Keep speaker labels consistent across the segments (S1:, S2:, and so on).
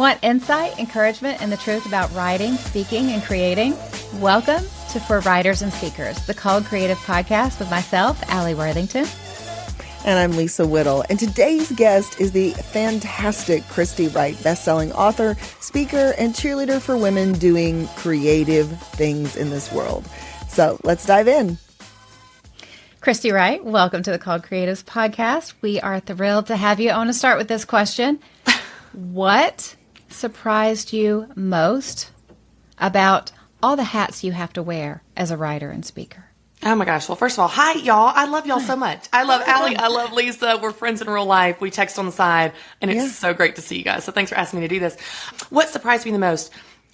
S1: Want insight, encouragement, and the truth about writing, speaking, and creating? Welcome to For Writers and Speakers, the Called Creative podcast with myself, Alli Worthington.
S2: And I'm Lisa Whittle. And today's guest is the fantastic Christy Wright, best-selling author, speaker, and cheerleader for women doing creative things in this world. So let's dive in.
S1: Christy Wright, welcome to the Called Creatives podcast. We are thrilled to have you. I want to start with this question. What surprised you most about all the hats you have to wear as a writer and speaker?
S3: Oh my gosh. Well, first of all, hi, y'all. I love y'all so much. I love Alli. I love Lisa. We're friends in real life. We text on the side, and it's so great to see you guys. So thanks for asking me to do this. What surprised me the most?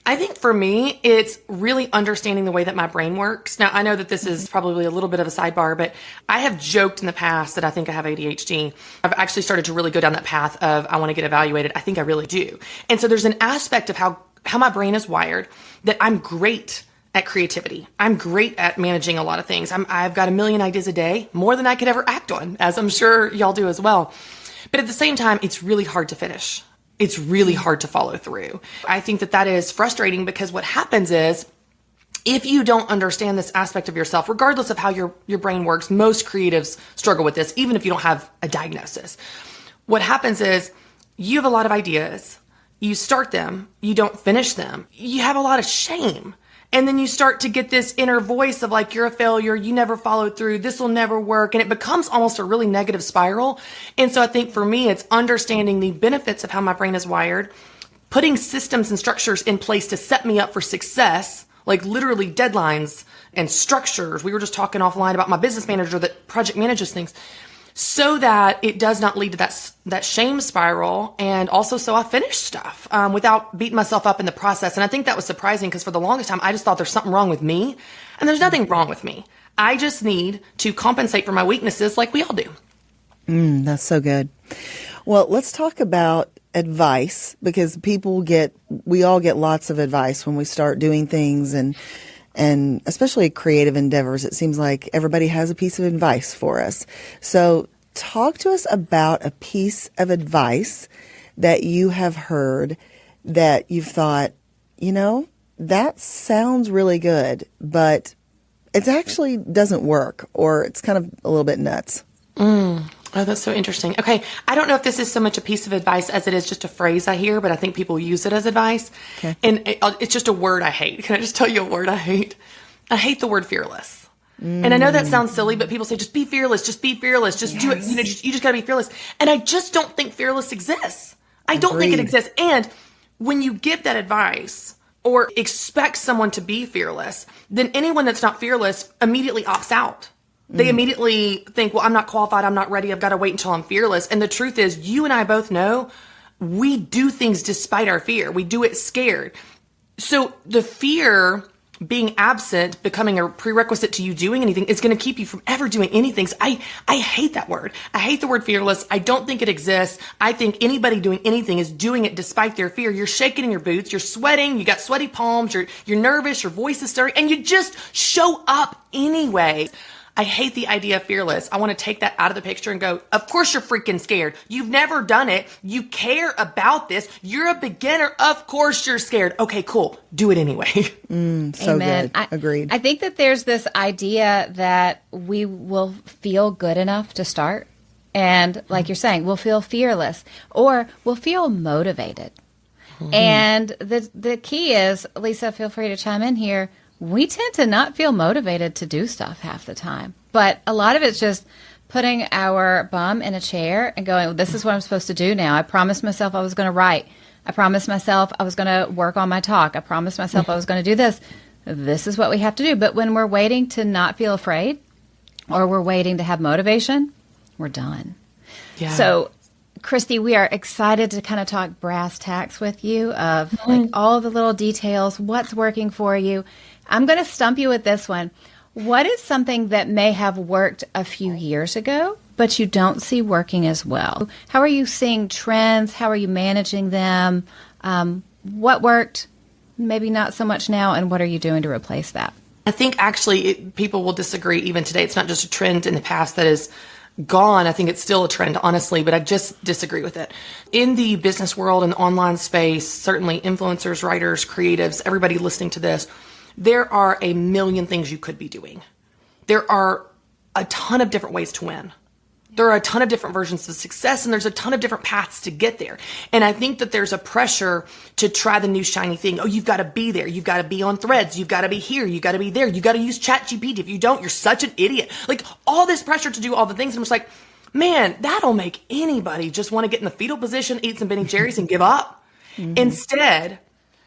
S3: I think for me, it's really understanding the way that my brain works. Now, I know that this is probably a little bit of a sidebar, but I have joked in the past that I think I have ADHD. I've actually started to really go down that path of I want to get evaluated. I think I really do. And so there's an aspect of how my brain is wired that I'm great at creativity. I'm great at managing a lot of things. I've got a million ideas a day, more than I could ever act on, as I'm sure y'all do as well. But at the same time, it's really hard to finish. It's really hard to follow through. I think that is frustrating because what happens is if you don't understand this aspect of yourself, regardless of how your brain works, most creatives struggle with this, even if you don't have a diagnosis. What happens is you have a lot of ideas. You start them. You don't finish them. You have a lot of shame. And then you start to get this inner voice of like, you're a failure, you never followed through, this will never work. And it becomes almost a really negative spiral. And so I think for me, it's understanding the benefits of how my brain is wired, putting systems and structures in place to set me up for success, like literally deadlines and structures. We were just talking offline about my business manager that project manages things, so that it does not lead to that shame spiral. And also so I finish stuff without beating myself up in the process. And I think that was surprising because for the longest time, I just thought there's something wrong with me. And there's nothing wrong with me. I just need to compensate for my weaknesses like we all do.
S2: That's so good. Well, let's talk about advice because we all get lots of advice when we start doing things and especially creative endeavors. It seems like everybody has a piece of advice for us. So talk to us about a piece of advice that you have heard that you've thought, that sounds really good, but it actually doesn't work, or it's kind of a little bit nuts.
S3: Oh, that's so interesting. Okay. I don't know if this is so much a piece of advice as it is just a phrase I hear, but I think people use it as advice. Okay. And it's just a word I hate. Can I just tell you a word I hate? I hate the word fearless. And I know that sounds silly, but people say, just be fearless, just be fearless, just do it. You just got to be fearless. And I just don't think fearless exists. I don't think it exists. And when you give that advice or expect someone to be fearless, then anyone that's not fearless immediately opts out. They immediately think, well, I'm not qualified. I'm not ready. I've got to wait until I'm fearless. And the truth is, you and I both know we do things despite our fear. We do it scared. So the fear being absent, becoming a prerequisite to you doing anything, is going to keep you from ever doing anything. So I hate that word. I hate the word fearless. I don't think it exists. I think anybody doing anything is doing it despite their fear. You're shaking in your boots. You're sweating. You got sweaty palms. You're nervous. Your voice is stirring. And you just show up anyway. I hate the idea of fearless. I want to take that out of the picture and go, of course you're freaking scared. You've never done it. You care about this. You're a beginner. Of course you're scared. Okay, cool. Do it anyway.
S2: So
S1: Amen.
S2: Good. Agreed.
S1: I think that there's this idea that we will feel good enough to start. And like you're saying, we'll feel fearless or we'll feel motivated. And the key is, Lisa, feel free to chime in here. We tend to not feel motivated to do stuff half the time. But a lot of it's just putting our bum in a chair and going, this is what I'm supposed to do now. I promised myself I was going to write. I promised myself I was going to work on my talk. I promised myself I was going to do this. This is what we have to do. But when we're waiting to not feel afraid or we're waiting to have motivation, we're done. Yeah. So, Christy, we are excited to kind of talk brass tacks with you of like all the little details, what's working for you. I'm going to stump you with this one. What is something that may have worked a few years ago, but you don't see working as well? How are you seeing trends? How are you managing them? What worked, maybe not so much now, and what are you doing to replace that?
S3: I think actually people will disagree even today. It's not just a trend in the past that is gone. I think it's still a trend, honestly, but I just disagree with it. In the business world and online space, certainly influencers, writers, creatives, everybody listening to this, there are a million things you could be doing. There are a ton of different ways to win. There are a ton of different versions of success, and there's a ton of different paths to get there. And I think that there's a pressure to try the new shiny thing. Oh, you've got to be there. You've got to be on Threads. You've got to be here. You've got to be there. You've got to use ChatGPT. If you don't, you're such an idiot. Like all this pressure to do all the things. And I'm just like, man, that'll make anybody just want to get in the fetal position, eat some Ben & Jerry's and give up. Mm-hmm. Instead,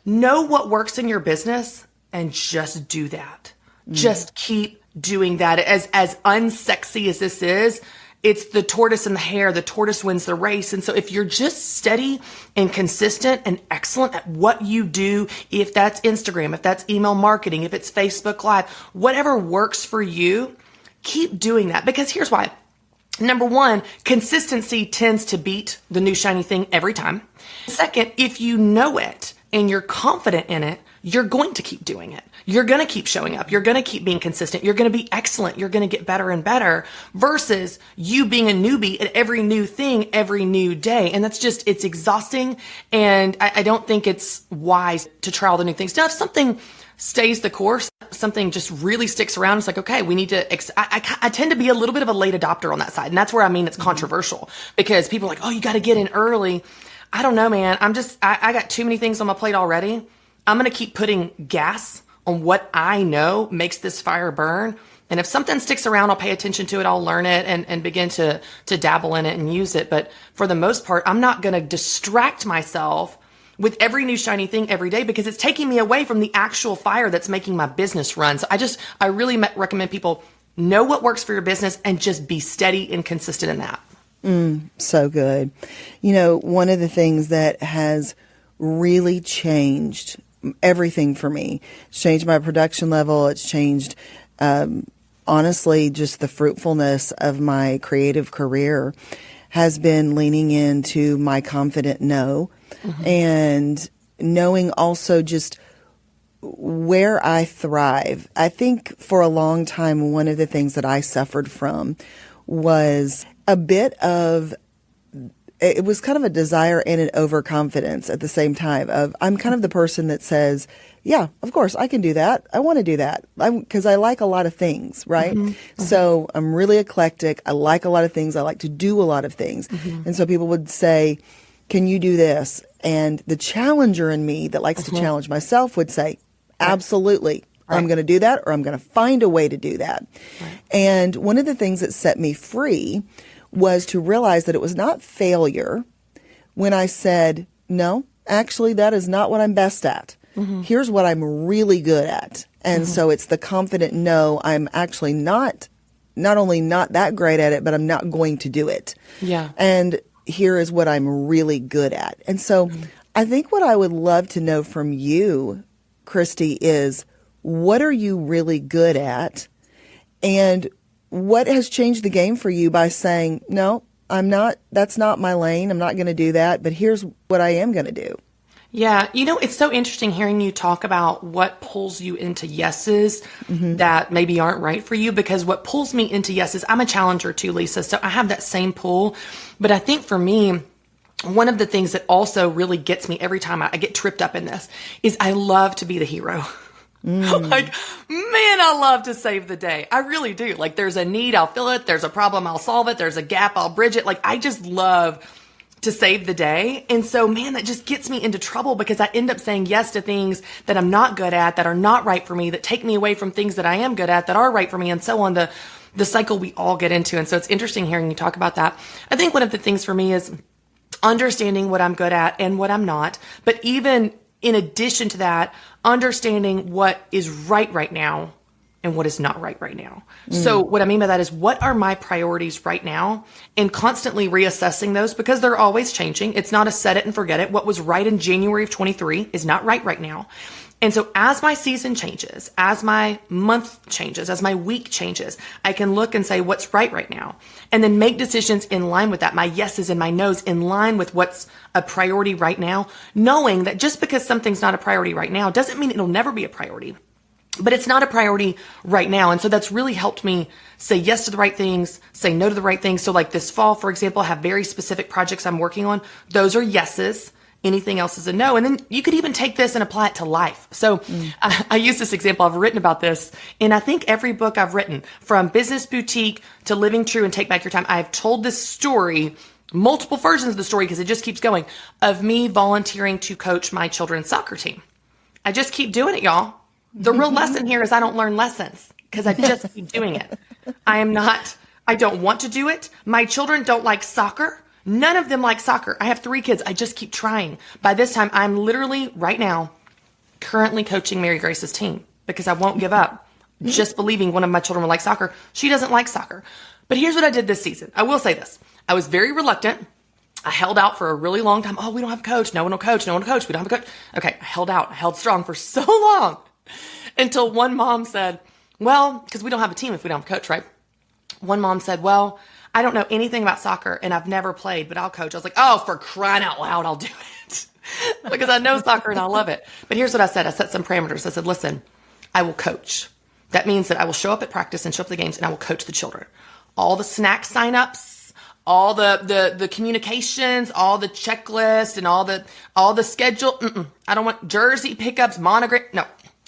S3: know what works in your business and just do that. Mm-hmm. Just keep doing that. As unsexy as this is, it's the tortoise and the hare. The tortoise wins the race. And so if you're just steady and consistent and excellent at what you do, if that's Instagram, if that's email marketing, if it's Facebook Live, whatever works for you, keep doing that. Because here's why. Number one, consistency tends to beat the new shiny thing every time. Second, if you know it and you're confident in it, you're going to keep doing it. You're going to keep showing up. You're going to keep being consistent. You're going to be excellent. You're going to get better and better versus you being a newbie at every new thing, every new day. And that's just, it's exhausting. And I don't think it's wise to try all the new things. Now, if something stays the course, something just really sticks around, it's like, okay, we need to, I tend to be a little bit of a late adopter on that side. And that's where I mean, it's controversial because people are like, oh, you got to get in early. I don't know, man. I got too many things on my plate already. I'm going to keep putting gas on what I know makes this fire burn. And if something sticks around, I'll pay attention to it. I'll learn it and begin to dabble in it and use it. But for the most part, I'm not going to distract myself with every new shiny thing every day because it's taking me away from the actual fire that's making my business run. So I really recommend people know what works for your business and just be steady and consistent in that.
S2: So good. You know, one of the things that has really changed everything for me. It's changed my production level. It's changed, honestly, just the fruitfulness of my creative career has been leaning into my confident no and knowing also just where I thrive. I think for a long time, one of the things that I suffered from was a bit of it was kind of a desire and an overconfidence at the same time of I'm kind of the person that says, yeah, of course I can do that. I want to do that because I like a lot of things, right? So I'm really eclectic. I like a lot of things. I like to do a lot of things. And so people would say, can you do this? And the challenger in me that likes to challenge myself would say, absolutely. I'm going to do that or I'm going to find a way to do that. And one of the things that set me free was to realize that it was not failure when I said, no, actually, that is not what I'm best at. Here's what I'm really good at. And so it's the confident no, I'm actually not only not that great at it, but I'm not going to do it. Yeah. And here is what I'm really good at. And so I think what I would love to know from you, Christy, is what are you really good at? And what has changed the game for you by saying, no, I'm not, that's not my lane. I'm not going to do that, but here's what I am going to do.
S3: Yeah. You know, it's so interesting hearing you talk about what pulls you into yeses that maybe aren't right for you, because what pulls me into yeses, I'm a challenger too, Lisa. So I have that same pull. But I think for me, one of the things that also really gets me every time I get tripped up in this is I love to be the hero. Like, man, I love to save the day. I really do. Like, there's a need, I'll fill it. There's a problem, I'll solve it. There's a gap, I'll bridge it. Like, I just love to save the day. And so, man, that just gets me into trouble because I end up saying yes to things that I'm not good at, that are not right for me, that take me away from things that I am good at, that are right for me, and so on. The cycle we all get into. And so it's interesting hearing you talk about that. I think one of the things for me is understanding what I'm good at and what I'm not. But even in addition to that, understanding what is right now and what is not right now. So what I mean by that is what are my priorities right now and constantly reassessing those because they're always changing. It's not a set it and forget it. What was right in January of 23 is not right now. And so as my season changes, as my month changes, as my week changes, I can look and say what's right now and then make decisions in line with that. My yeses and my nos in line with what's a priority right now, knowing that just because something's not a priority right now doesn't mean it'll never be a priority. but it's not a priority right now. And so that's really helped me say yes to the right things, say no to the right things. So like this fall, for example, I have very specific projects I'm working on. Those are yeses. Anything else is a no. And then you could even take this and apply it to life. So I use this example. I've written about this in, I think, every book I've written, from Business Boutique to Living True and Take Back Your Time. I've told this story, multiple versions of the story, because it just keeps going, of me volunteering to coach my children's soccer team. I just keep doing it, y'all. The real lesson here is I don't learn lessons because I just keep doing it. I don't want to do it. My children don't like soccer. None of them like soccer. I have 3 kids. I just keep trying. By this time, I'm literally right now currently coaching Mary Grace's team because I won't give up just believing one of my children will like soccer. She doesn't like soccer. But here's what I did this season. I will say this. I was very reluctant. I held out for a really long time. Oh, we don't have a coach. No one will coach. No one will coach. We don't have a coach. Okay, I held out. I held strong for so long until one mom said, well, because we don't have a team if we don't have a coach, right? One mom said, well, I don't know anything about soccer and I've never played, but I'll coach. I was like, oh, for crying out loud, I'll do it because I know soccer and I love it. But here's what I said. I set some parameters. I said, listen, I will coach. That means that I will show up at practice and show up at the games and I will coach the children. All the snack signups, all the communications, all the checklist and all the schedule. I don't want jersey pickups, monogram. No,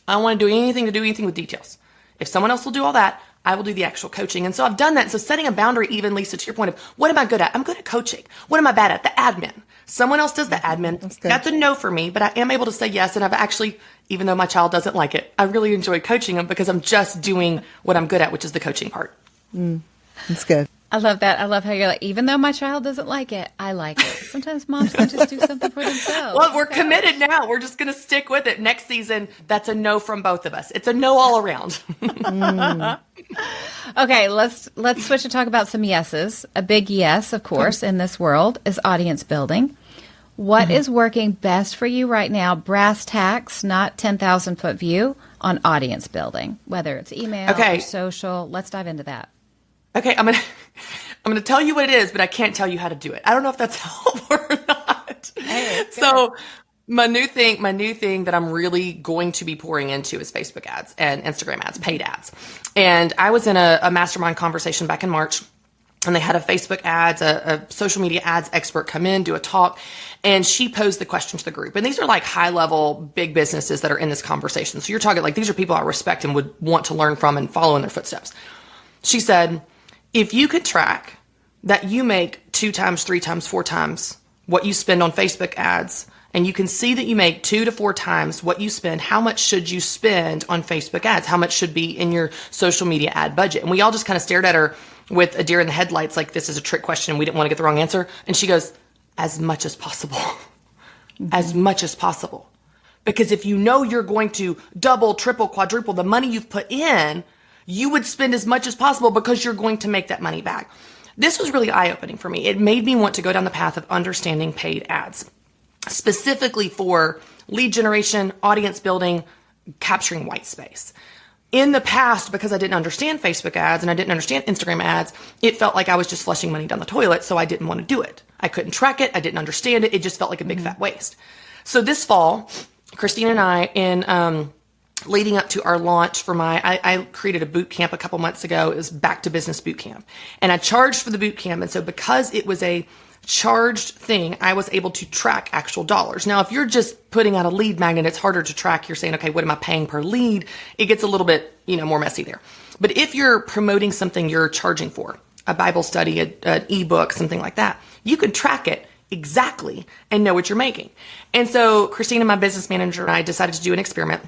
S3: I don't want to do anything with details. If someone else will do all that, I will do the actual coaching. And so I've done that. So setting a boundary, even Lisa, to your point of what am I good at? I'm good at coaching. What am I bad at? The admin. Someone else does the admin. That's a no for me, but I am able to say yes. And I've actually, even though my child doesn't like it, I really enjoy coaching them because I'm just doing what I'm good at, which is the coaching part.
S2: That's good.
S1: I love that. I love how you're like, even though my child doesn't like it, I like it. Sometimes moms can just do something for themselves.
S3: Well, we're committed now. We're just going to stick with it. Next season, that's a no from both of us. It's a no all around.
S1: Okay, let's switch and talk about some yeses. A big yes, of course, in this world is audience building. What is working best for you right now, brass tacks, not 10,000 foot view, on audience building, whether it's email or social? Let's dive into that.
S3: Okay, I'm gonna tell you what it is, but I can't tell you how to do it. I don't know if that's helpful or not.
S1: Hey,
S3: so my new thing that I'm really going to be pouring into is Facebook ads and Instagram ads, paid ads. And I was in a mastermind conversation back in March, and they had a Facebook ads, a social media ads expert come in, do a talk, and she posed the question to the group. And these are like high level, big businesses that are in this conversation. So you're talking like these are people I respect and would want to learn from and follow in their footsteps. She said, if you could track that you make 2 times, 3 times, 4 times what you spend on Facebook ads, and you can see that you make 2 to 4 times what you spend, how much should you spend on Facebook ads? How much should be in your social media ad budget? And we all just kind of stared at her with a deer in the headlights, like this is a trick question. We didn't want to get the wrong answer. And she goes, as much as possible, as much as possible. Because if you know you're going to double, triple, quadruple the money you've put in, you would spend as much as possible because you're going to make that money back. This was really eye-opening for me. It made me want to go down the path of understanding paid ads, specifically for lead generation, audience building, capturing white space. In the past, because I didn't understand Facebook ads and I didn't understand Instagram ads, it felt like I was just flushing money down the toilet, so I didn't want to do it. I couldn't track it. I didn't understand it. It just felt like a big fat waste. So this fall, Christine and I, leading up to our launch for I created a boot camp a couple months ago. It was Back to Business Boot Camp. And I charged for the boot camp. And so because it was a charged thing, I was able to track actual dollars. Now, if you're just putting out a lead magnet, it's harder to track. You're saying, okay, what am I paying per lead? It gets a little bit, more messy there. But if you're promoting something you're charging for, a Bible study, an ebook, something like that, you can track it exactly and know what you're making. And so Christine and my business manager and I decided to do an experiment.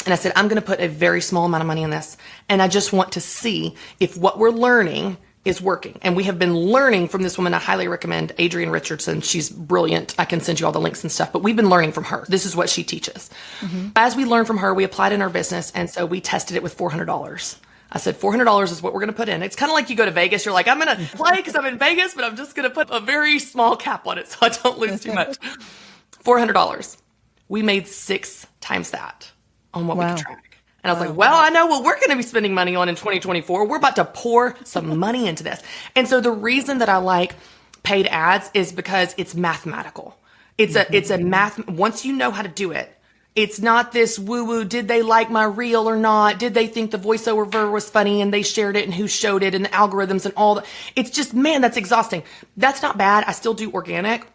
S3: And I said, I'm going to put a very small amount of money in this. And I just want to see if what we're learning is working. And we have been learning from this woman. I highly recommend Adrienne Richardson. She's brilliant. I can send you all the links and stuff, but we've been learning from her. This is what she teaches. As we learned from her, we applied in our business. And so we tested it with $400. I said, $400 is what we're going to put in. It's kind of like you go to Vegas. You're like, I'm going to play because I'm in Vegas, but I'm just going to put a very small cap on it so I don't lose too much. $400. We made 6 times that on what we could track. And I was like, well, I know what we're going to be spending money on in 2024. We're about to pour some money into this. And so the reason that I like paid ads is because it's mathematical. It's a math. Once you know how to do it, It's not this woo-woo, did they like my reel or not? Did they think the voiceover was funny and they shared it and who showed it and the algorithms and all that? It's just, man, that's exhausting. That's not bad. I still do organic.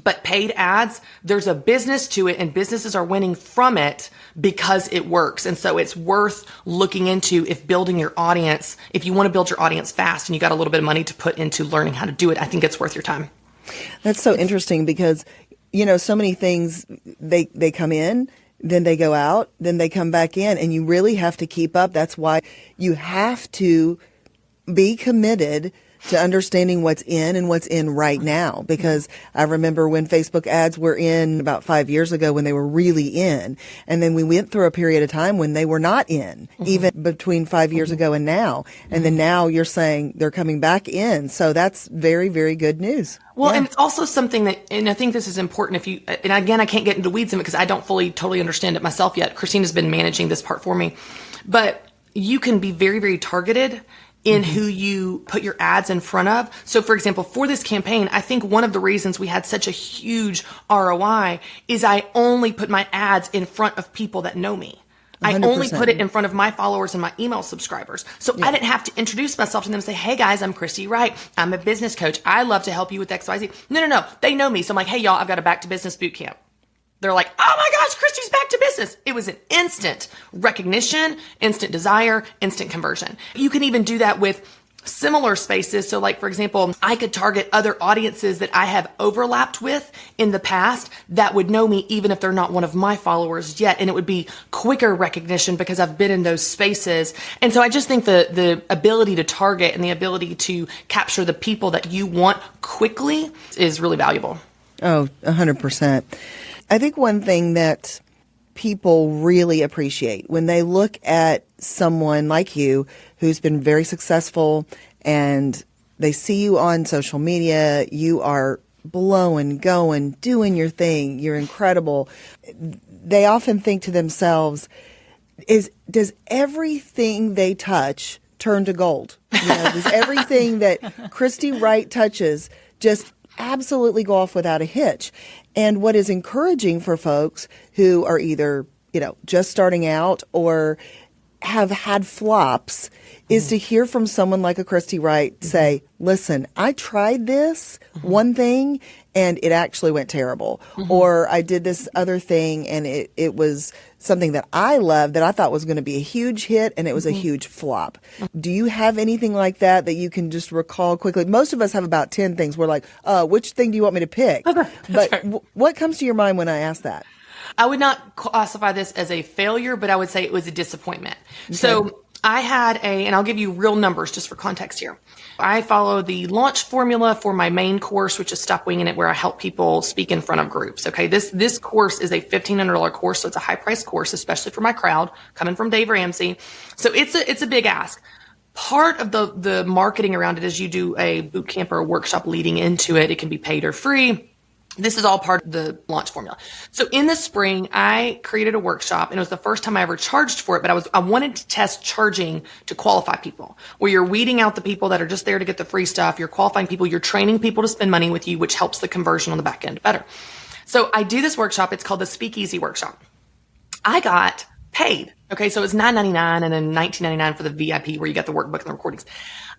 S3: But paid ads, there's a business to it and businesses are winning from it because it works. And so it's worth looking into if building your audience, if you want to build your audience fast and you got a little bit of money to put into learning how to do it, I think it's worth your time.
S2: That's so interesting because, so many things, they come in, then they go out, then they come back in, and you really have to keep up. That's why you have to be committed to understanding what's in and what's in right now. Because I remember when Facebook ads were in about 5 years ago when they were really in. And then we went through a period of time when they were not in, even between 5 years ago and now. And then now you're saying they're coming back in. So that's very, very good news.
S3: Well, and it's also something that, and I think this is important and again, I can't get into weeds in it because I don't fully, totally understand it myself yet. Christina's been managing this part for me. But you can be very, very targeted in who you put your ads in front of. So for example, for this campaign, I think one of the reasons we had such a huge ROI is I only put my ads in front of people that know me. 100%. I only put it in front of my followers and my email subscribers. So I didn't have to introduce myself to them and say, hey guys, I'm Christy Wright. I'm a business coach. I love to help you with XYZ. No. They know me. So I'm like, hey y'all, I've got a back to business boot camp. They're like, oh my gosh, Christy's back to business. It was an instant recognition, instant desire, instant conversion. You can even do that with similar spaces. So like, for example, I could target other audiences that I have overlapped with in the past that would know me even if they're not one of my followers yet. And it would be quicker recognition because I've been in those spaces. And so I just think the ability to target and the ability to capture the people that you want quickly is really valuable.
S2: Oh, 100%. I think one thing that people really appreciate when they look at someone like you who's been very successful and they see you on social media, you are blowing, going, doing your thing, you're incredible. They often think to themselves, does everything they touch turn to gold? Does everything that Christy Wright touches just absolutely go off without a hitch? And what is encouraging for folks who are either, just starting out or have had flops is to hear from someone like a Christy Wright say, listen, I tried this one thing and it actually went terrible. Or I did this other thing and it was something that I loved that I thought was going to be a huge hit and it was a huge flop. Do you have anything like that you can just recall quickly? Most of us have about 10 things. We're like, which thing do you want me to pick? But what comes to your mind when I ask that?
S3: I would not classify this as a failure, but I would say it was a disappointment. Okay. So I had and I'll give you real numbers just for context here. I follow the launch formula for my main course, which is Stop Winging It, where I help people speak in front of groups. Okay. This course is a $1,500 course. So it's a high price course, especially for my crowd coming from Dave Ramsey. So it's a big ask. Part of the marketing around it is you do a boot camp or a workshop leading into it. It can be paid or free. This is all part of the launch formula. So in the spring, I created a workshop and it was the first time I ever charged for it, but I wanted to test charging to qualify people where you're weeding out the people that are just there to get the free stuff. You're qualifying people. You're training people to spend money with you, which helps the conversion on the back end better. So I do this workshop. It's called the Speakeasy Workshop. I got paid. Okay. So it's $9.99 and then $19.99 for the VIP where you got the workbook and the recordings.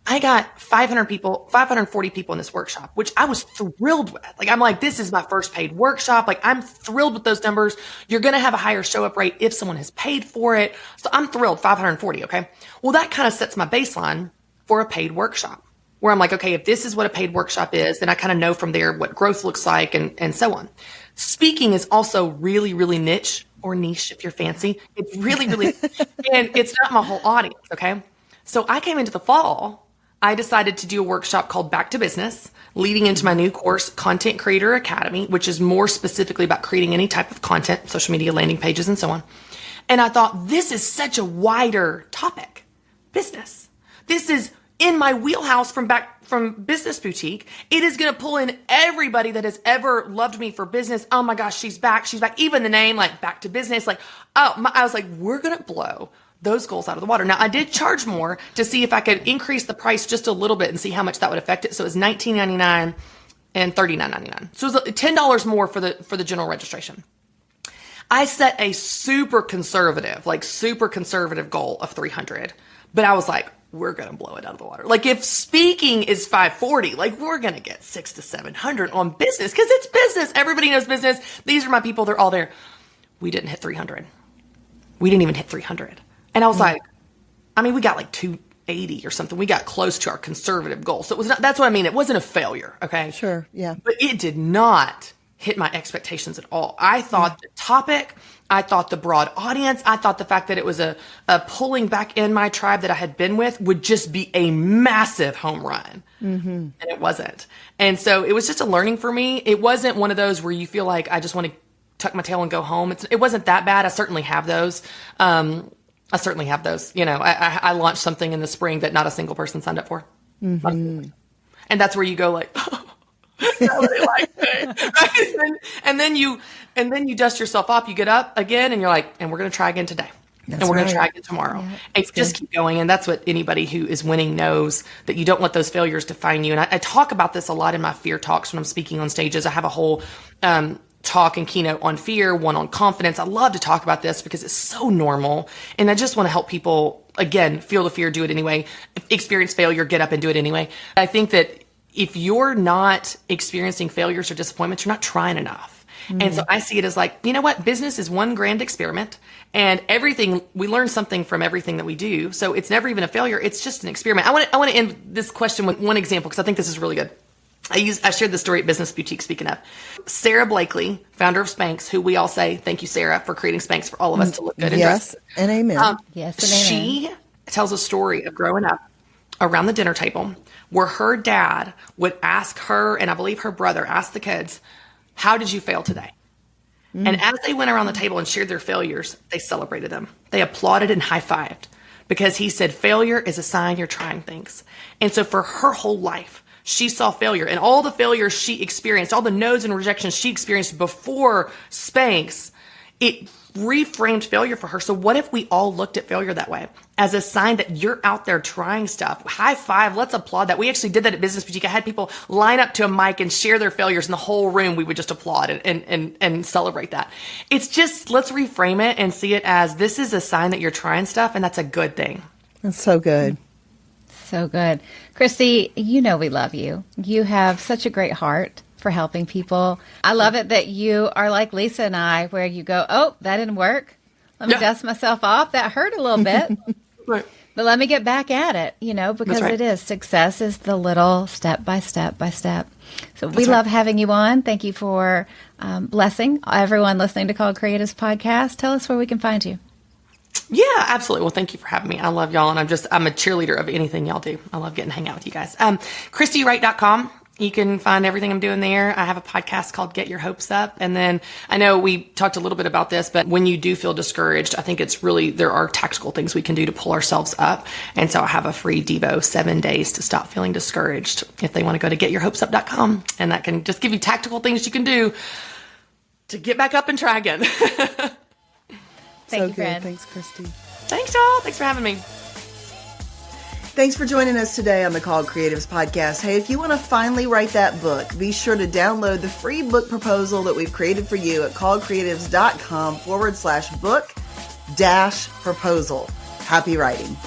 S3: I got 540 people in this workshop, which I was thrilled with. I'm like, this is my first paid workshop. I'm thrilled with those numbers. You're going to have a higher show up rate if someone has paid for it. So I'm thrilled, 540. Okay. Well, that kind of sets my baseline for a paid workshop where I'm like, okay, if this is what a paid workshop is, then I kind of know from there what growth looks like and so on. Speaking is also really, really niche or niche if you're fancy. It's really, really, and it's not my whole audience. Okay. So I came into the fall. I decided to do a workshop called Back to Business, leading into my new course, Content Creator Academy, which is more specifically about creating any type of content, social media, landing pages, and so on. And I thought, this is such a wider topic, business. This is in my wheelhouse from Business Boutique. It is going to pull in everybody that has ever loved me for business. Oh my gosh, she's back. She's back. Even the name, Back to Business. I was like, we're going to blow those goals out of the water. Now I did charge more to see if I could increase the price just a little bit and see how much that would affect it. So it was $19.99 and $39.99. So it was $10 more for the general registration. I set a super conservative goal of 300. But I was like, we're going to blow it out of the water. Like if speaking is 540, like we're going to get 600 to 700 on business because it's business. Everybody knows business. These are my people. They're all there. We didn't hit 300. We didn't even hit 300. And I was like, I mean, we got like 280 or something. We got close to our conservative goal. So it was not, that's what I mean. It wasn't a failure. Okay.
S2: Sure. Yeah.
S3: But it did not hit my expectations at all. I thought the topic, I thought the broad audience, I thought the fact that it was a pulling back in my tribe that I had been with would just be a massive home run. And it wasn't. And so it was just a learning for me. It wasn't one of those where you feel like I just want to tuck my tail and go home. It wasn't that bad. I certainly have those. You know, I launched something in the spring that not a single person signed up for. And that's where you go like, nobody likes it. Right? And then you dust yourself off. You get up again and you're like, and we're going to try again today. That's and we're going to try again tomorrow. Yeah, and just keep going. And that's what anybody who is winning knows, that you don't let those failures define you. And I talk about this a lot in my fear talks when I'm speaking on stages. I have a whole talk and keynote on fear, one on confidence. I love to talk about this because it's so normal. And I just want to help people, again, feel the fear, do it anyway. Experience failure, get up and do it anyway. I think that if you're not experiencing failures or disappointments, you're not trying enough. And so I see it as like, you know what? Business is one grand experiment, and everything, we learn something from everything that we do. So it's never even a failure. It's just an experiment. I want to end this question with one example because I think this is really good. I shared this story at Business Boutique, speaking of. Sarah Blakely, founder of Spanx, who we all say, thank you, Sarah, for creating Spanx for all of us to look good and dress.
S2: And amen.
S1: Yes, and amen.
S3: She tells a story of growing up around the dinner table where her dad would ask her, and I believe her brother asked the kids, how did you fail today? And as they went around the table and shared their failures, they celebrated them. They applauded and high-fived because he said, failure is a sign you're trying things. And so for her whole life, she saw failure, and all the failures she experienced, all the no's and rejections she experienced before Spanx, it reframed failure for her. So what if we all looked at failure that way, as a sign that you're out there trying stuff? High five. Let's applaud that. We actually did that at Business Boutique. I had people line up to a mic and share their failures, in the whole room we would just applaud and celebrate that. It's just, let's reframe it and see it as this is a sign that you're trying stuff, and that's a good thing.
S2: That's so good.
S1: So good. Christy, you know we love you. You have such a great heart for helping people. I love it that you are like Lisa and I, where you go, oh, that didn't work. Let me dust myself off. That hurt a little bit.
S3: Right.
S1: But let me get back at it, because it is. Success is the little step by step by step. So we love having you on. Thank you for blessing everyone listening to Called Creatives Podcast. Tell us where we can find you.
S3: Yeah, absolutely. Well, thank you for having me. I love y'all, and I'm a cheerleader of anything y'all do. I love getting to hang out with you guys. ChristyWright.com. You can find everything I'm doing there. I have a podcast called Get Your Hopes Up. And then I know we talked a little bit about this, but when you do feel discouraged, I think it's really, there are tactical things we can do to pull ourselves up. And so I have a free Devo 7 days to stop feeling discouraged if they want to go to getyourhopesup.com. And that can just give you tactical things you can do to get back up and try again.
S1: Thank you, friend.
S2: Thanks, Christy.
S3: Thanks, y'all. Thanks for having me.
S2: Thanks for joining us today on the Called Creatives Podcast. Hey, if you want to finally write that book, be sure to download the free book proposal that we've created for you at calledcreatives.com/book-proposal. Happy writing.